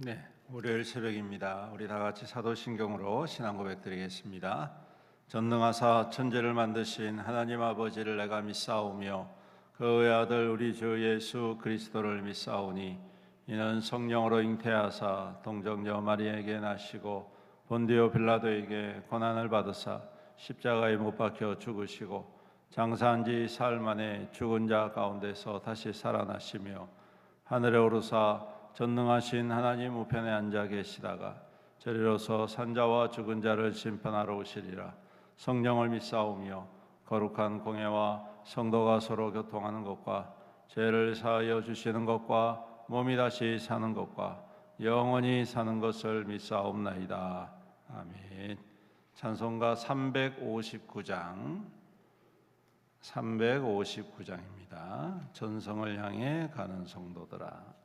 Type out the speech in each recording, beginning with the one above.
네, 월요일 새벽입니다. 우리 다 같이 사도신경으로 신앙 고백드리겠습니다. 전능하사 천지를 만드신 하나님 아버지를 내가 믿사오며 그의 아들 우리 주 예수 그리스도를 믿사오니 이는 성령으로 잉태하사 동정녀 마리에게 나시고 본디오 빌라도에게 고난을 받으사 십자가에 못 박혀 죽으시고 장사한 지 사흘 만에 죽은 자 가운데서 다시 살아나시며 하늘에 오르사 전능하신 하나님 우편에 앉아 계시다가 저리로서 산자와 죽은 자를 심판하러 오시리라. 성령을 믿사오며 거룩한 공예와 성도가 서로 교통하는 것과 죄를 사하여 주시는 것과 몸이 다시 사는 것과 영원히 사는 것을 믿사옵나이다. 아멘. 찬송가 359장입니다. 전성을 향해 가는 성도들아.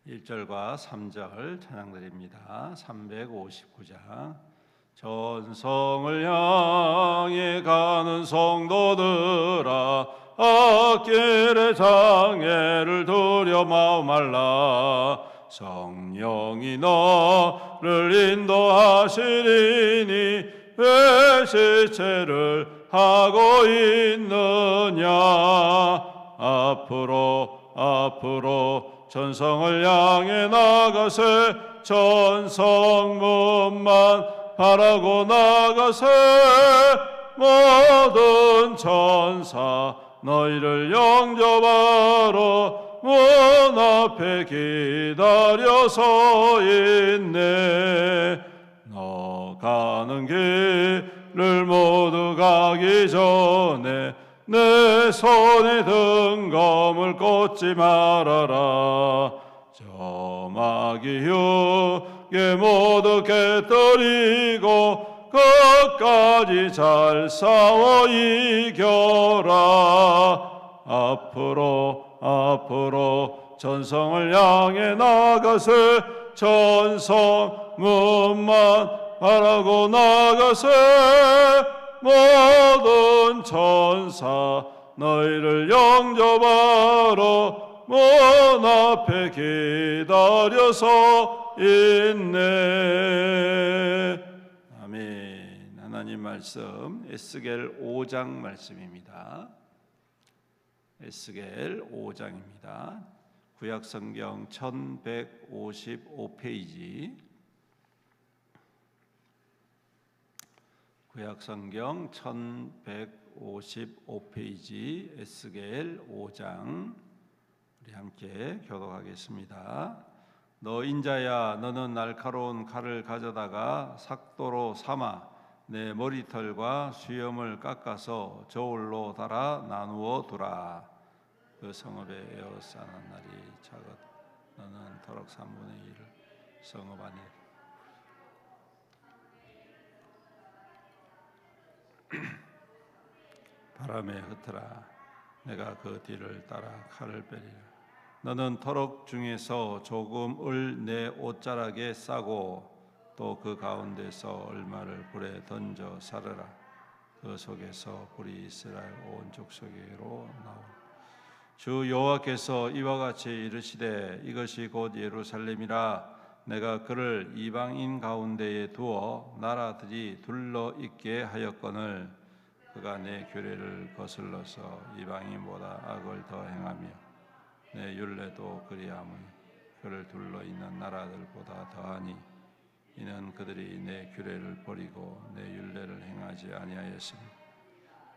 1절과 3절 찬양드립니다. 359장. 전성을 향해 가는 성도들아, 앞길의 장애를 두려 마음 말라. 성령이 너를 인도하시리니 왜 시체를 하고 있느냐. 앞으로 전성을 향해 나가세. 전성문만 바라고 나가세. 모든 천사 너희를 영접하러 문 앞에 기다려 서 있네. 너 가는 길을 모두 가기 전에 내 손에 등검을 꽂지 말아라. 저 마귀 흉에 모두 깨뜨리고 끝까지 잘 싸워 이겨라. 앞으로 전성을 향해 나가세. 전성문만 바라고 나가세. 모든 천사 너희를 영접하러 문 앞에 기다려서 있네. 아멘. 하나님 말씀 에스겔 5장 말씀입니다. 에스겔 5장입니다. 구약성경 1155페이지, 구약성경 1155페이지 에스겔 5장 우리 함께 교독하겠습니다. 너 인자야, 너는 날카로운 칼을 가져다가 삭도로 삼아 내 머리털과 수염을 깎아서 저울로 달아 나누어 두라. 그 성읍에 에워싸는 날이 차거든. 너는 토록 3분의 1을 성읍 안에 바람에 흩어라. 내가 그 뒤를 따라 칼을 빼리라. 너는 터럭 중에서 조금을 내 옷자락에 싸고 또 그 가운데서 얼마를 불에 던져 사르라. 그 속에서 불이 이스라엘 온 족속에게로 나오라. 주 여호와께서 이와 같이 이르시되 이것이 곧 예루살렘이라. 내가 그를 이방인 가운데에 두어 나라들이 둘러 있게 하였거늘 그가 내 규례를 거슬러서 이방인보다 악을 더 행하며 내 율례도 그리하므니 그를 둘러 있는 나라들보다 더하니 이는 그들이 내 규례를 버리고 내 율례를 행하지 아니하였습니다.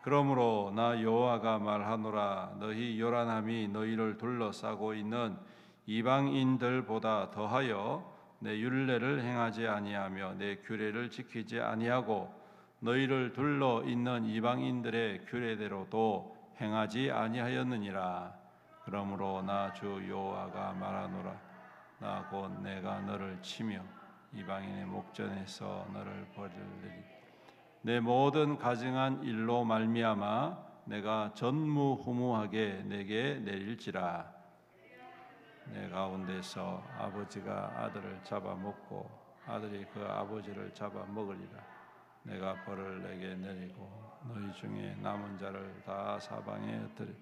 그러므로 나 여호와가 말하노라. 너희 요란함이 너희를 둘러싸고 있는 이방인들보다 더하여 내 율례를 행하지 아니하며 내 규례를 지키지 아니하고 너희를 둘러 있는 이방인들의 규례대로도 행하지 아니하였느니라. 그러므로 나 주 여호와가 말하노라. 나 곧 내가 너를 치며 이방인의 목전에서 너를 버리리니 내 모든 가증한 일로 말미암아 내가 전무후무하게 내게 내릴지라. 내 가운데서 아버지가 아들을 잡아먹고 아들이 그 아버지를 잡아먹으리라. 내가 벌을 내게 내리고 너희 중에 남은 자를 다 사방에 흩으리.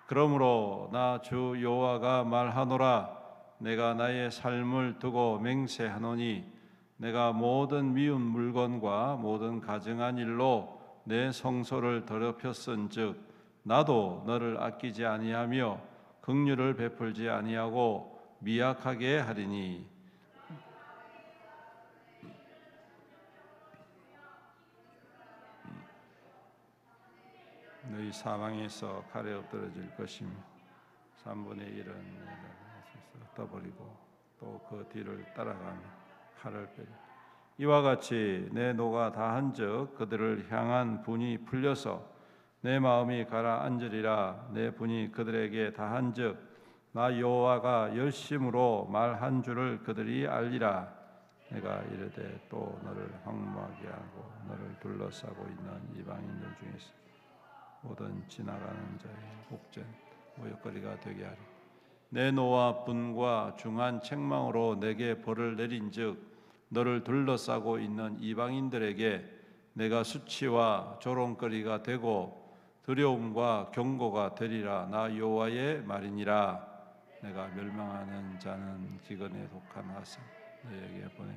그러므로 나 주 여호와가 말하노라. 내가 나의 삶을 두고 맹세하노니 내가 모든 미운 물건과 모든 가증한 일로 내 성소를 더럽혔은즉 나도 너를 아끼지 아니하며 긍휼을 베풀지 아니하고 미약하게 하리니 너희 사방에서 칼에 엎드러질 것이며 3분의 1은 떠버리고 또 그 뒤를 따라가며 칼을 빼리. 이와 같이 내 노가 다한즉 그들을 향한 분이 풀려서 내 마음이 가라앉으리라. 내 분이 그들에게 다한즉 나 여호와가 열심으로 말한 줄을 그들이 알리라. 내가 이르되 또 너를 황무하게 하고 너를 둘러싸고 있는 이방인들 중에서 모든 지나가는 자의 목전 모욕거리가 되게 하리. 내 노와 분과 중한 책망으로 내게 벌을 내린즉 너를 둘러싸고 있는 이방인들에게 내가 수치와 조롱거리가 되고 두려움과 경고가 되리라. 나 여호와의 말이니라. 내가 멸망하는 자는 기근에 독한 하성 너에게 보내.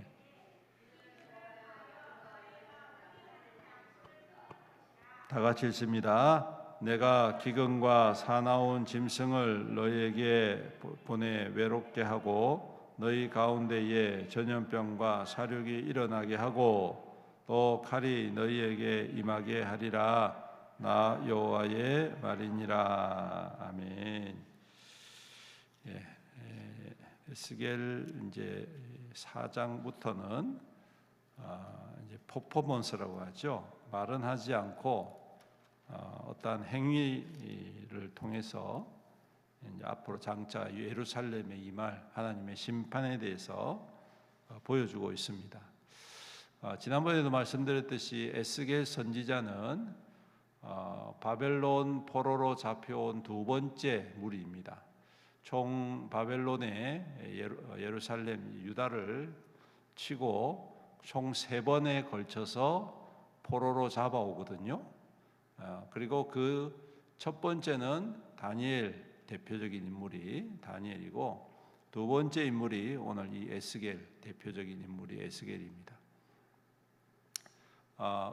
다 같이 읽습니다. 내가 기근과 사나운 짐승을 너희에게 보내 외롭게 하고 너희 가운데에 전염병과 사륙이 일어나게 하고 또 칼이 너희에게 임하게 하리라. 나 여호와의 말이니라. 아멘. 에스겔 이제 4장부터는 이제 퍼포먼스라고 하죠. 말은 하지 않고 어떠한 행위를 통해서 이제 앞으로 장차 예루살렘에 임할 하나님의 심판에 대해서 보여주고 있습니다. 지난번에도 말씀드렸듯이 에스겔 선지자는 바벨론 포로로 잡혀온 두 번째 무리입니다. 총 바벨론에 예루살렘 유다를 치고 총 3번에 걸쳐서 포로로 잡아오거든요. 그리고 그 첫 번째는 다니엘, 대표적인 인물이 다니엘이고 두 번째 인물이 오늘 이 에스겔, 대표적인 인물이 에스겔입니다.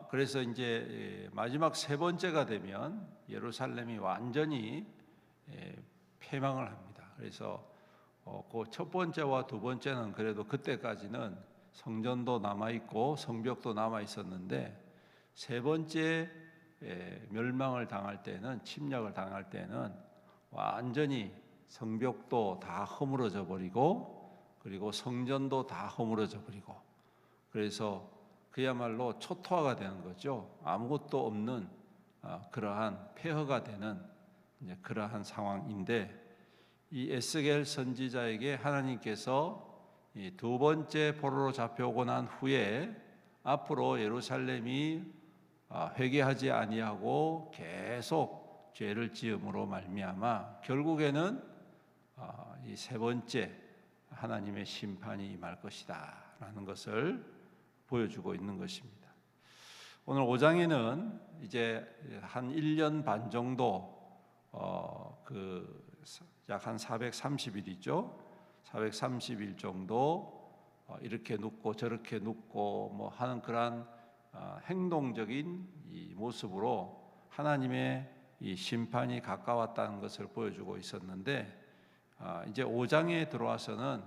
그래서 이제 마지막 3번째가 되면 예루살렘이 완전히 패망을 합니다. 그래서 그 첫 번째와 두 번째는 그래도 그때까지는 성전도 남아 있고 성벽도 남아 있었는데 세 번째 멸망을 당할 때는, 침략을 당할 때는 완전히 성벽도 다 허물어져 버리고 그리고 성전도 다 허물어져 버리고 그래서 그야말로 초토화가 되는 거죠. 아무것도 없는 그러한 폐허가 되는 이제 그러한 상황인데 이 에스겔 선지자에게 하나님께서 이 두 번째 포로로 잡혀오고 난 후에 앞으로 예루살렘이 회개하지 아니하고 계속 죄를 지음으로 말미암아 결국에는 이 세 번째 하나님의 심판이 임할 것이다라는 것을 보여주고 있는 것입니다. 오늘 5장에는 이제 한 1년 반 정도 약 한 430일이죠. 430일 정도 이렇게 눕고 저렇게 눕고 뭐 하는 그런 행동적인 이 모습으로 하나님의 이 심판이 가까웠다는 것을 보여주고 있었는데 이제 5장에 들어와서는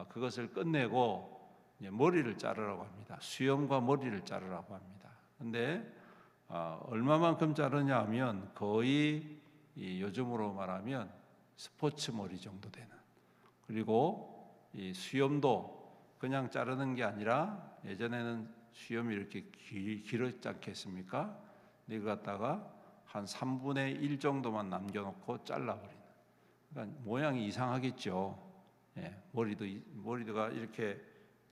그것을 끝내고 머리를 자르라고 합니다. 수염과 머리를 자르라고 합니다. 그런데 얼마만큼 자르냐 하면 거의 요즘으로 말하면 스포츠 머리 정도 되는, 그리고 이 수염도 그냥 자르는 게 아니라 예전에는 수염이 이렇게 길었지 않겠습니까? 이거 갖다가 한 3분의 1 정도만 남겨놓고 잘라버리는. 그러니까 모양이 이상하겠죠. 머리가 이렇게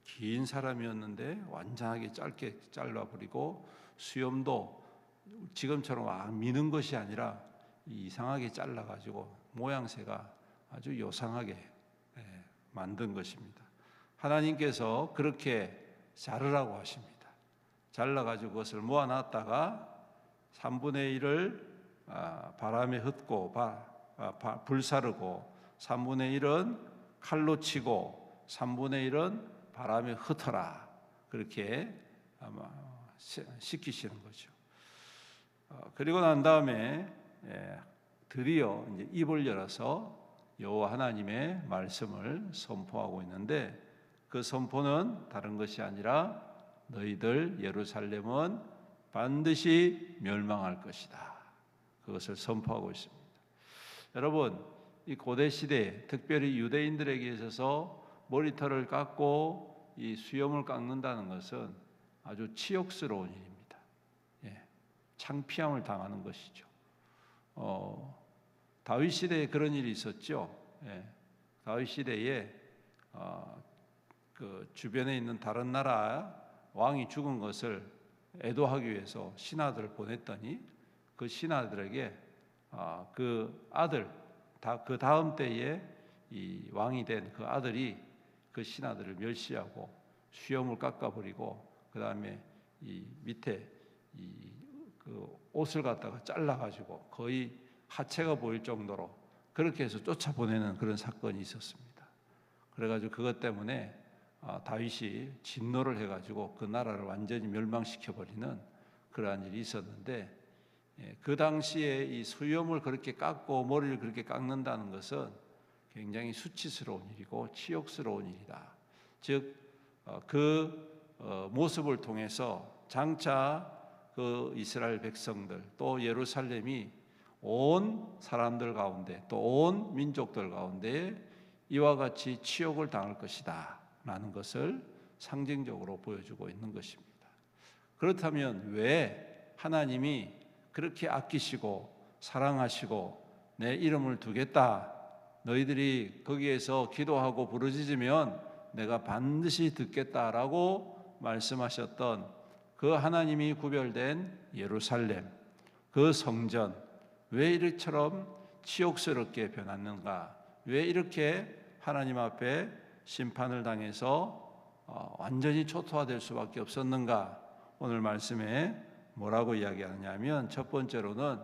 긴 사람이었는데 완전하게 짧게 잘라버리고 수염도 지금처럼 미는 것이 아니라 이상하게 잘라가지고 모양새가 아주 요상하게 만든 것입니다. 하나님께서 그렇게 자르라고 하십니다. 잘라가지고 그것을 모아놨다가 3분의 1을 바람에 흩고 불사르고 3분의 1은 칼로 치고 3분의 1은 바람에 흩어라. 그렇게 아마 시키시는 거죠. 그리고 난 다음에 드디어 이제 입을 열어서 여호와 하나님의 말씀을 선포하고 있는데, 그 선포는 다른 것이 아니라 너희들 예루살렘은 반드시 멸망할 것이다. 그것을 선포하고 있습니다. 여러분, 이 고대 시대, 특별히 유대인들에게 있어서 머리털을 깎고 이 수염을 깎는다는 것은 아주 치욕스러운 일입니다. 창피함을 당하는 것이죠. 다윗 시대에 그런 일이 있었죠. 다윗 시대에 그 주변에 있는 다른 나라 왕이 죽은 것을 애도하기 위해서 신하들을 보냈더니 그 신하들에게 그 아들, 그 다음 때에 이 왕이 된 그 아들이 그 신하들을 멸시하고 수염을 깎아버리고 그 다음에 이 밑에 그 옷을 갖다가 잘라가지고 거의 하체가 보일 정도로 그렇게 해서 쫓아보내는 그런 사건이 있었습니다. 그래가지고 그것 때문에 다윗이 진노를 해가지고 그 나라를 완전히 멸망시켜버리는 그러한 일이 있었는데, 그 당시에 이 수염을 그렇게 깎고 머리를 그렇게 깎는다는 것은 굉장히 수치스러운 일이고 치욕스러운 일이다. 즉 그 모습을 통해서 장차 그 이스라엘 백성들 또 예루살렘이 온 사람들 가운데 또 온 민족들 가운데 이와 같이 치욕을 당할 것이다 라는 것을 상징적으로 보여주고 있는 것입니다. 그렇다면 왜 하나님이 그렇게 아끼시고 사랑하시고 내 이름을 두겠다, 너희들이 거기에서 기도하고 부르짖으면 내가 반드시 듣겠다라고 말씀하셨던 그 하나님이 구별된 예루살렘, 그 성전, 왜 이처럼 치욕스럽게 변했는가? 왜 이렇게 하나님 앞에 심판을 당해서 완전히 초토화될 수밖에 없었는가? 오늘 말씀에 뭐라고 이야기하느냐면, 첫 번째로는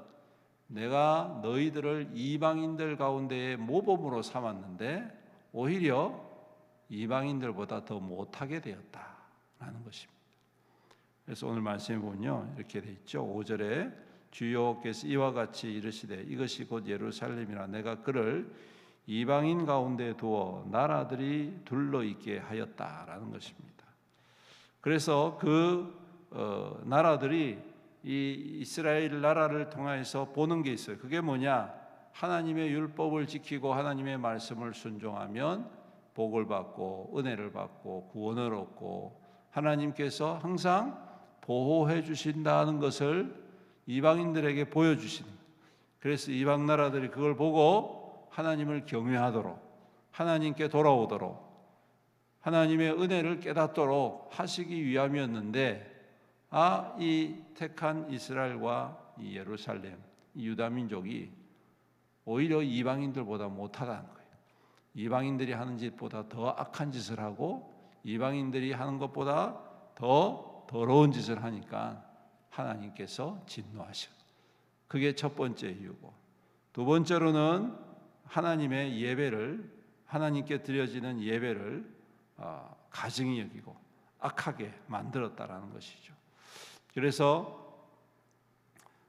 내가 너희들을 이방인들 가운데에 모범으로 삼았는데 오히려 이방인들보다 더 못하게 되었다라는 것입니다. 그래서 오늘 말씀에 보면요, 이렇게 돼 있죠. 5절에 주 여호와께서 이와 같이 이르시되 이것이 곧 예루살렘이라 내가 그를 이방인 가운데 두어 나라들이 둘러있게 하였다라는 것입니다. 그래서 그 나라들이 이 이스라엘 나라를 통해서 보는 게 있어요. 그게 뭐냐? 하나님의 율법을 지키고 하나님의 말씀을 순종하면 복을 받고 은혜를 받고 구원을 얻고 하나님께서 항상 보호해 주신다는 것을 이방인들에게 보여주시는 거예요. 그래서 이방 나라들이 그걸 보고 하나님을 경외하도록, 하나님께 돌아오도록, 하나님의 은혜를 깨닫도록 하시기 위함이었는데, 이 택한 이스라엘과 이 예루살렘, 이 유다 민족이 오히려 이방인들보다 못하다는 거예요. 이방인들이 하는 짓보다 더 악한 짓을 하고 이방인들이 하는 것보다 더 더러운 짓을 하니까 하나님께서 진노하셔. 그게 첫 번째 이유고, 두 번째로는 하나님의 예배를, 하나님께 드려지는 예배를 가증히 여기고 악하게 만들었다라는 것이죠. 그래서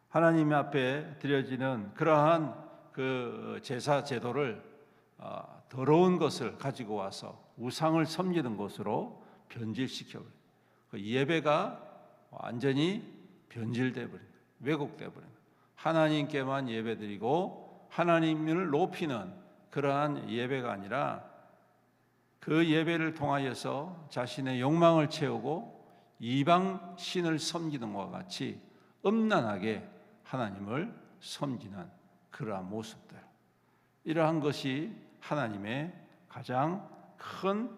하나님 앞에 드려지는 그러한 그 제사 제도를 더러운 것을 가지고 와서 우상을 섬기는 것으로 변질시켜버려요. 그 예배가 완전히 변질돼 버린 거예요. 왜곡돼 버린 거예요. 하나님께만 예배드리고 하나님을 높이는 그러한 예배가 아니라 그 예배를 통하여서 자신의 욕망을 채우고 이방 신을 섬기는 것과 같이 음란하게 하나님을 섬기는 그러한 모습들, 이러한 것이 하나님의 가장 큰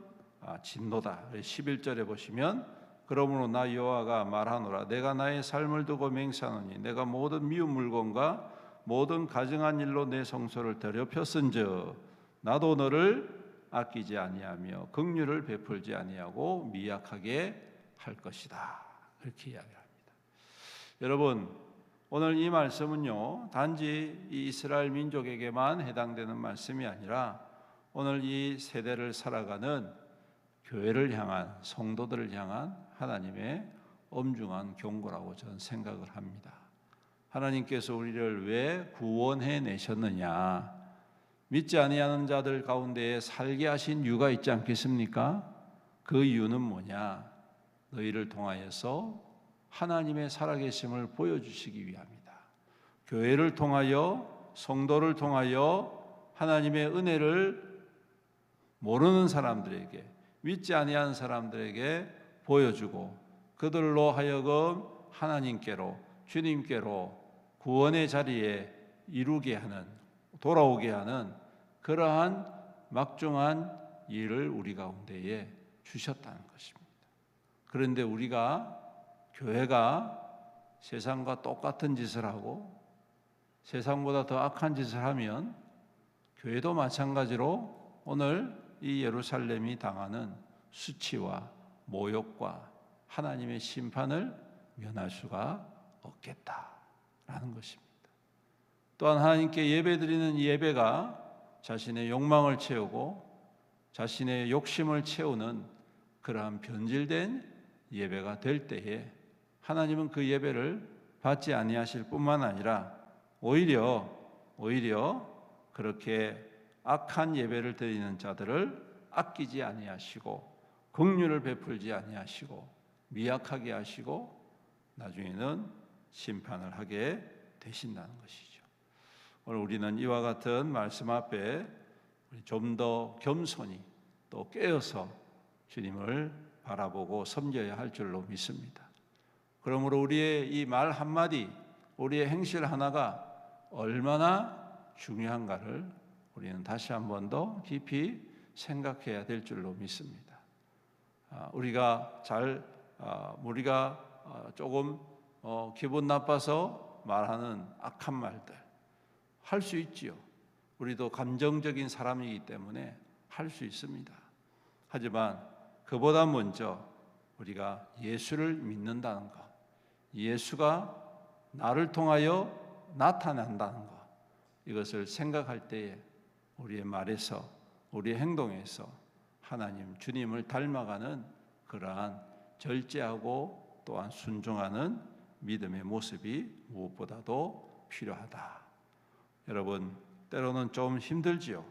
진노다. 11절에 보시면 그러므로 나 여호와가 말하노라 내가 나의 삶을 두고 맹세하노니 내가 모든 미운 물건과 모든 가증한 일로 내 성소를 더럽혔은즉 나도 너를 아끼지 아니하며 긍휼을 베풀지 아니하고 미약하게 할 것이다. 그렇게 이야기합니다. 여러분, 오늘 이 말씀은요, 단지 이 이스라엘 민족에게만 해당되는 말씀이 아니라 오늘 이 세대를 살아가는 교회를 향한, 성도들을 향한 하나님의 엄중한 경고라고 저는 생각을 합니다. 하나님께서 우리를 왜 구원해 내셨느냐, 믿지 아니하는 자들 가운데에 살게 하신 이유가 있지 않겠습니까? 그 이유는 뭐냐? 너희를 통하여서 하나님의 살아계심을 보여주시기 위함이다. 교회를 통하여, 성도를 통하여 하나님의 은혜를 모르는 사람들에게, 믿지 아니하는 사람들에게 보여주고 그들로 하여금 하나님께로, 주님께로 구원의 자리에 이루게 하는, 돌아오게 하는 그러한 막중한 일을 우리 가운데에 주셨다는 것입니다. 그런데 우리가, 교회가 세상과 똑같은 짓을 하고 세상보다 더 악한 짓을 하면 교회도 마찬가지로 오늘 이 예루살렘이 당하는 수치와 모욕과 하나님의 심판을 면할 수가 없겠다라는 것입니다. 또한 하나님께 예배드리는 이 예배가 자신의 욕망을 채우고 자신의 욕심을 채우는 그러한 변질된 예배가 될 때에 하나님은 그 예배를 받지 아니하실 뿐만 아니라 오히려 그렇게 악한 예배를 드리는 자들을 아끼지 아니하시고 긍휼을 베풀지 아니하시고 미약하게 하시고 나중에는 심판을 하게 되신다는 것이죠. 오늘 우리는 이와 같은 말씀 앞에 좀 더 겸손히 또 깨어서 주님을 바라보고 섬겨야 할 줄로 믿습니다. 그러므로 우리의 이 말 한마디, 우리의 행실 하나가 얼마나 중요한가를 우리는 다시 한 번 더 깊이 생각해야 될 줄로 믿습니다. 우리가 조금 기분 나빠서 말하는 악한 말들 할 수 있지요. 우리도 감정적인 사람이기 때문에 할 수 있습니다. 하지만 그보다 먼저 우리가 예수를 믿는다는 것, 예수가 나를 통하여 나타난다는 것, 이것을 생각할 때에 우리의 말에서, 우리의 행동에서 하나님, 주님을 닮아가는 그러한 절제하고 또한 순종하는 믿음의 모습이 무엇보다도 필요하다. 여러분, 때로는 좀 힘들지요.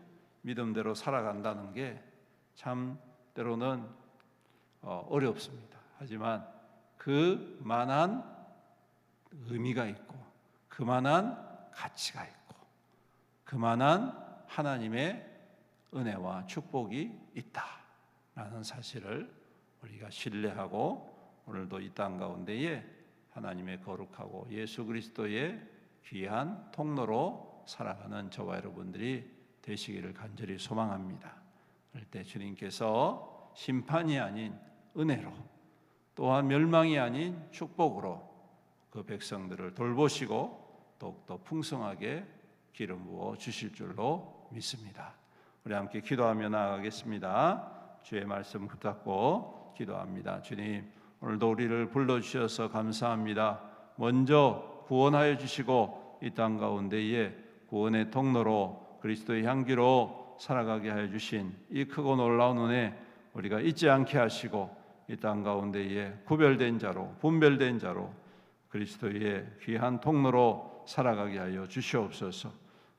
믿음대로 살아간다는 게 참 때로는 어렵습니다. 하지만 그만한 의미가 있고 그만한 가치가 있고 그만한 하나님의 은혜와 축복이 있다라는 사실을 우리가 신뢰하고 오늘도 이 땅 가운데에 하나님의 거룩하고 예수 그리스도의 귀한 통로로 살아가는 저와 여러분들이 되시기를 간절히 소망합니다. 그럴 때 주님께서 심판이 아닌 은혜로 또한 멸망이 아닌 축복으로 그 백성들을 돌보시고 더욱더 풍성하게 기름 부어 주실 줄로 믿습니다. 우리 함께 기도하며 나아가겠습니다. 주의 말씀 붙잡고 기도합니다. 주님, 오늘도 우리를 불러주셔서 감사합니다. 먼저 구원하여 주시고 이 땅 가운데에 구원의 통로로 그리스도의 향기로 살아가게 하여 주신 이 크고 놀라운 은혜 우리가 잊지 않게 하시고 이 땅 가운데에 구별된 자로, 분별된 자로 그리스도의 귀한 통로로 살아가게 하여 주시옵소서.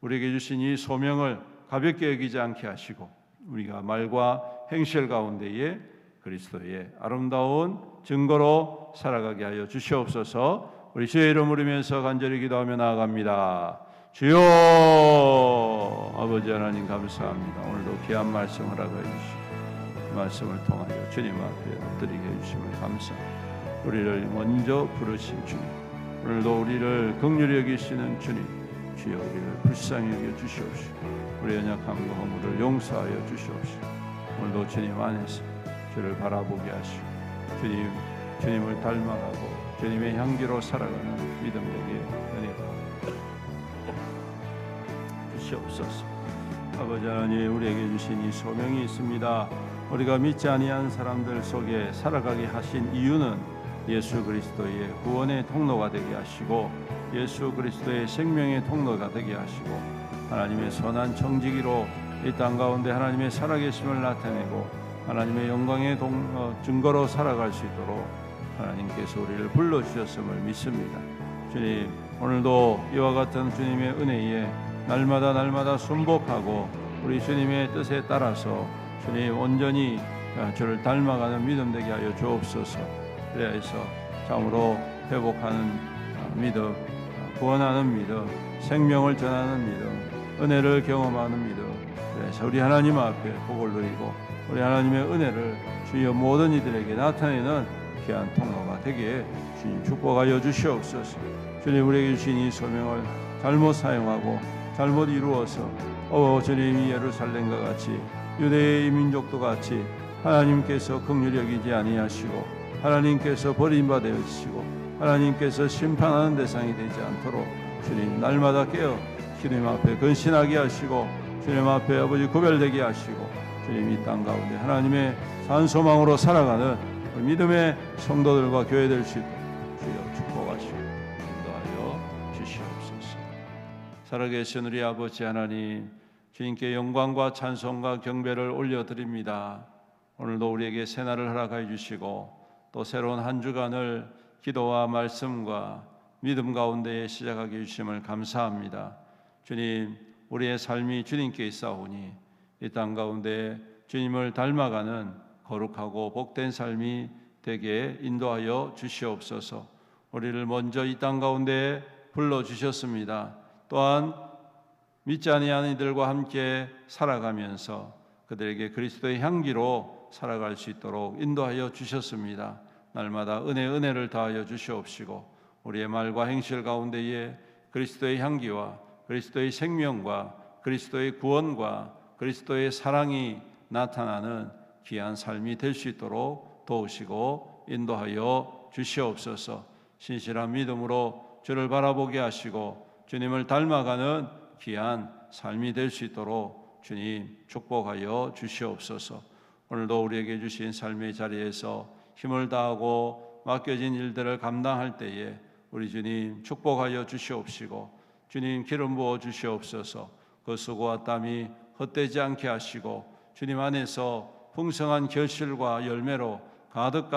우리에게 주신 이 소명을 가볍게 여기지 않게 하시고 우리가 말과 행실 가운데에 그리스도의 아름다운 증거로 살아가게 하여 주시옵소서. 우리 주의 이름 부르면서 간절히 기도하며 나아갑니다. 주여, 아버지 하나님 감사합니다. 오늘도 귀한 말씀 허락하여 주시고 말씀을 통하여 주님 앞에 엎드리게 해주심을 감사합니다. 우리를 먼저 부르신 주님, 오늘도 우리를 긍휼히 여기시는 주님, 주여 우리를 불쌍히 여겨 주시옵시고 우리 연약함과 허물을 용서하여 주시옵시고 오늘도 주님 안에서 주를 바라보게 하시고 주님을 닮아가고 주님의 향기로 살아가는 믿음 되게 은혜 주시옵소서. 아버지 하나님, 우리에게 주신 이 소명이 있습니다. 우리가 믿지 아니한 사람들 속에 살아가게 하신 이유는 예수 그리스도의 구원의 통로가 되게 하시고 예수 그리스도의 생명의 통로가 되게 하시고 하나님의 선한 청지기로 이 땅 가운데 하나님의 살아계심을 나타내고 하나님의 영광의 증거로 살아갈 수 있도록 하나님께서 우리를 불러주셨음을 믿습니다. 주님, 오늘도 이와 같은 주님의 은혜에 날마다 순복하고 우리 주님의 뜻에 따라서 주님 온전히 주를 닮아가는 믿음 되게 하여 주옵소서. 그래서 참으로 회복하는 믿음, 구원하는 믿음, 생명을 전하는 믿음, 은혜를 경험하는 믿음, 그래서 우리 하나님 앞에 복을 누리고 우리 하나님의 은혜를 주여 모든 이들에게 나타내는 귀한 통로가 되게 주님 축복하여 주시옵소서. 주님, 우리에게 주신 이 소명을 잘못 사용하고 잘못 이루어서 주님이 예루살렘과 같이 유대의 민족도 같이 하나님께서 긍휼히 여기지 아니하시고 하나님께서 버림받으시고 하나님께서 심판하는 대상이 되지 않도록 주님 날마다 깨어 주님 앞에 근신하게 하시고 주님 앞에 아버지 구별되게 하시고 주님 이 땅 가운데 하나님의 산소망으로 살아가는 믿음의 성도들과 교회 될 수 있도록 주여 축복하시고 인도하여 주시옵소서. 살아계신 우리 아버지 하나님, 주님께 영광과 찬송과 경배를 올려드립니다. 오늘도 우리에게 새날을 허락하여 주시고 또 새로운 한 주간을 기도와 말씀과 믿음 가운데 시작하게 해주심을 감사합니다. 주님, 우리의 삶이 주님께 있사오니 이 땅 가운데 주님을 닮아가는 거룩하고 복된 삶이 되게 인도하여 주시옵소서. 우리를 먼저 이 땅 가운데 불러주셨습니다. 또한 믿지 아니하는 이들과 함께 살아가면서 그들에게 그리스도의 향기로 살아갈 수 있도록 인도하여 주셨습니다. 날마다 은혜를 더하여 주시옵시고 우리의 말과 행실 가운데에 그리스도의 향기와 그리스도의 생명과 그리스도의 구원과 그리스도의 사랑이 나타나는 귀한 삶이 될 수 있도록 도우시고 인도하여 주시옵소서. 신실한 믿음으로 주를 바라보게 하시고 주님을 닮아가는 귀한 삶이 될 수 있도록 주님 축복하여 주시옵소서. 오늘도 우리에게 주신 삶의 자리에서 힘을 다하고 맡겨진 일들을 감당할 때에 우리 주님 축복하여 주시옵시고 주님 기름 부어 주시옵소서. 그 수고와 땀이 헛되지 않게 하시고 주님 안에서 풍성한 결실과 열매로 가득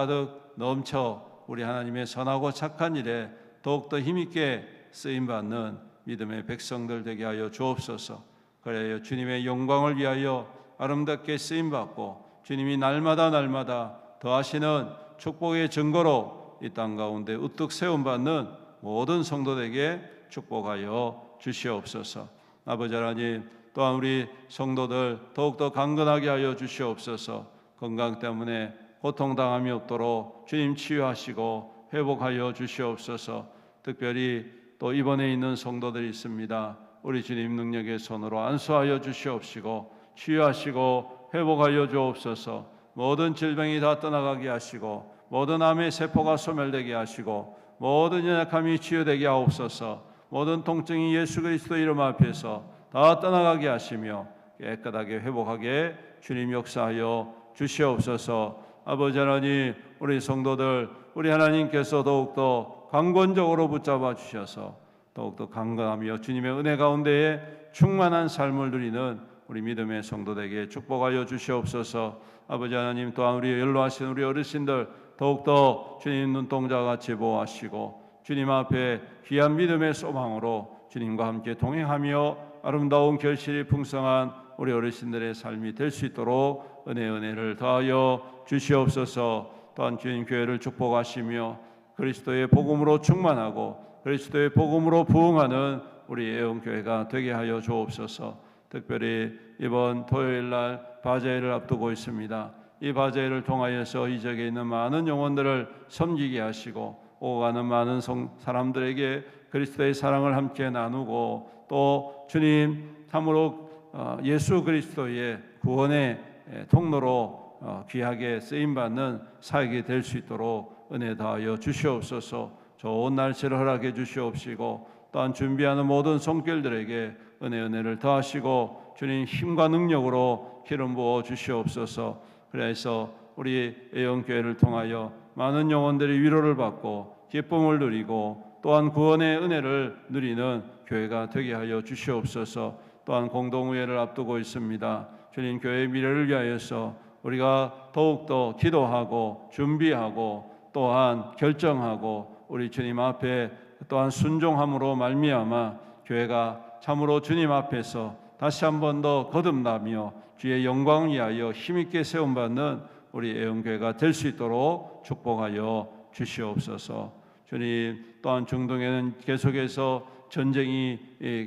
넘쳐 우리 하나님의 선하고 착한 일에 더욱더 힘있게 쓰임받는 믿음의 백성들 되게 하여 주옵소서. 그래야 주님의 영광을 위하여 아름답게 쓰임받고 주님이 날마다 더하시는 축복의 증거로 이 땅 가운데 우뚝 세움받는 모든 성도들에게 축복하여 주시옵소서. 아버지 하나님, 또한 우리 성도들 더욱더 강건하게 하여 주시옵소서. 건강 때문에 고통당함이 없도록 주님 치유하시고 회복하여 주시옵소서. 특별히 또 입원해 있는 성도들이 있습니다. 우리 주님 능력의 손으로 안수하여 주시옵시고 치유하시고 회복하여 주옵소서. 모든 질병이 다 떠나가게 하시고 모든 암의 세포가 소멸되게 하시고 모든 연약함이 치유되게 하옵소서. 모든 통증이 예수 그리스도 이름 앞에서 다 떠나가게 하시며 깨끗하게 회복하게 주님 역사하여 주시옵소서. 아버지 하나님, 우리 성도들 우리 하나님께서 더욱더 강권적으로 붙잡아 주셔서 더욱더 강건하며 주님의 은혜 가운데에 충만한 삶을 누리는 우리 믿음의 성도들에게 축복하여 주시옵소서. 아버지 하나님, 또한 우리 연로하신 우리 어르신들 더욱더 주님 눈동자같이 보호하시고 주님 앞에 귀한 믿음의 소망으로 주님과 함께 동행하며 아름다운 결실이 풍성한 우리 어르신들의 삶이 될 수 있도록 은혜를 더하여 주시옵소서. 또한 주님 교회를 축복하시며 그리스도의 복음으로 충만하고 그리스도의 복음으로 부흥하는 우리 애원교회가 되게 하여 주옵소서. 특별히 이번 토요일날 바제회를 앞두고 있습니다. 이 바제회를 통하여서 이 지역에 있는 많은 영혼들을 섬기게 하시고 오가는 많은 사람들에게 그리스도의 사랑을 함께 나누고 또 주님 참으로 예수 그리스도의 구원의 통로로 귀하게 쓰임받는 사역이 될 수 있도록 은혜 다하여 주시옵소서. 좋은 날씨를 허락해 주시옵시고 또한 준비하는 모든 손길들에게 은혜를 더하시고 주님 힘과 능력으로 기름 부어 주시옵소서. 그래서 우리 애영교회를 통하여 많은 영혼들이 위로를 받고 기쁨을 누리고 또한 구원의 은혜를 누리는 교회가 되게 하여 주시옵소서. 또한 공동의회를 앞두고 있습니다. 주님, 교회의 미래를 위하여서 우리가 더욱더 기도하고 준비하고 또한 결정하고 우리 주님 앞에 또한 순종함으로 말미암아 교회가 참으로 주님 앞에서 다시 한 번 더 거듭나며 주의 영광을 위하여 힘있게 세움받는 우리 애원교회가 될 수 있도록 축복하여 주시옵소서. 주님, 또한 중동에는 계속해서 전쟁이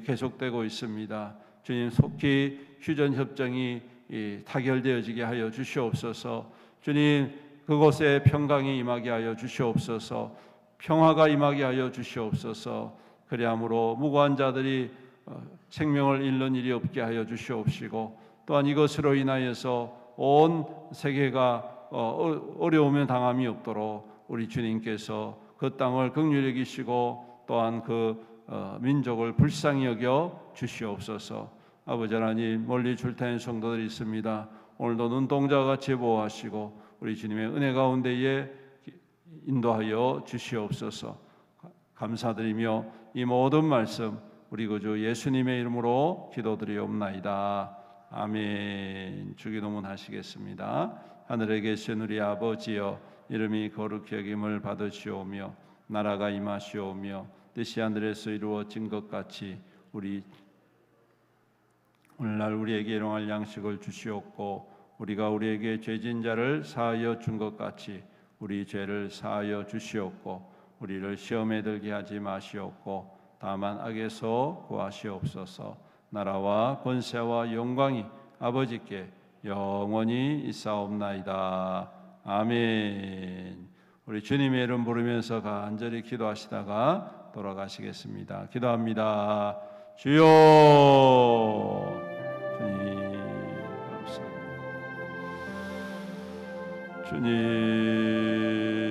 계속되고 있습니다. 주님, 속히 휴전협정이 타결되어지게 하여 주시옵소서. 주님, 그곳에 평강이 임하게 하여 주시옵소서. 평화가 임하게 하여 주시옵소서. 그리함으로 무고한 자들이 생명을 잃는 일이 없게 하여 주시옵시고 또한 이것으로 인하여서 온 세계가 어려움에 당함이 없도록 우리 주님께서 그 땅을 긍휼히 여기시고 또한 그 민족을 불쌍히 여겨 주시옵소서. 아버지 하나님, 멀리 출타한 성도들이 있습니다. 오늘도 눈동자와 같이 보호하시고 우리 주님의 은혜 가운데에 인도하여 주시옵소서. 감사드리며 이 모든 말씀 우리 구주 예수님의 이름으로 기도드리옵나이다. 아멘. 주기도문 하시겠습니다. 하늘에 계신 우리 아버지여, 이름이 거룩히 여김을 받으시오며 나라가 임하시오며 뜻이 하늘에서 이루어진 것 같이 오늘날 우리에게 일용할 양식을 주시옵고 우리가 우리에게 죄진 자를 사하여 준 것 같이 우리 죄를 사하여 주시옵고 우리를 시험에 들게 하지 마시옵고 다만 악에서 구하시옵소서. 나라와 권세와 영광이 아버지께 영원히 있사옵나이다. 아멘. 우리 주님의 이름 부르면서 간절히 기도하시다가 돌아가시겠습니다. 기도합니다. 주여, 주님 감사합니다. 주님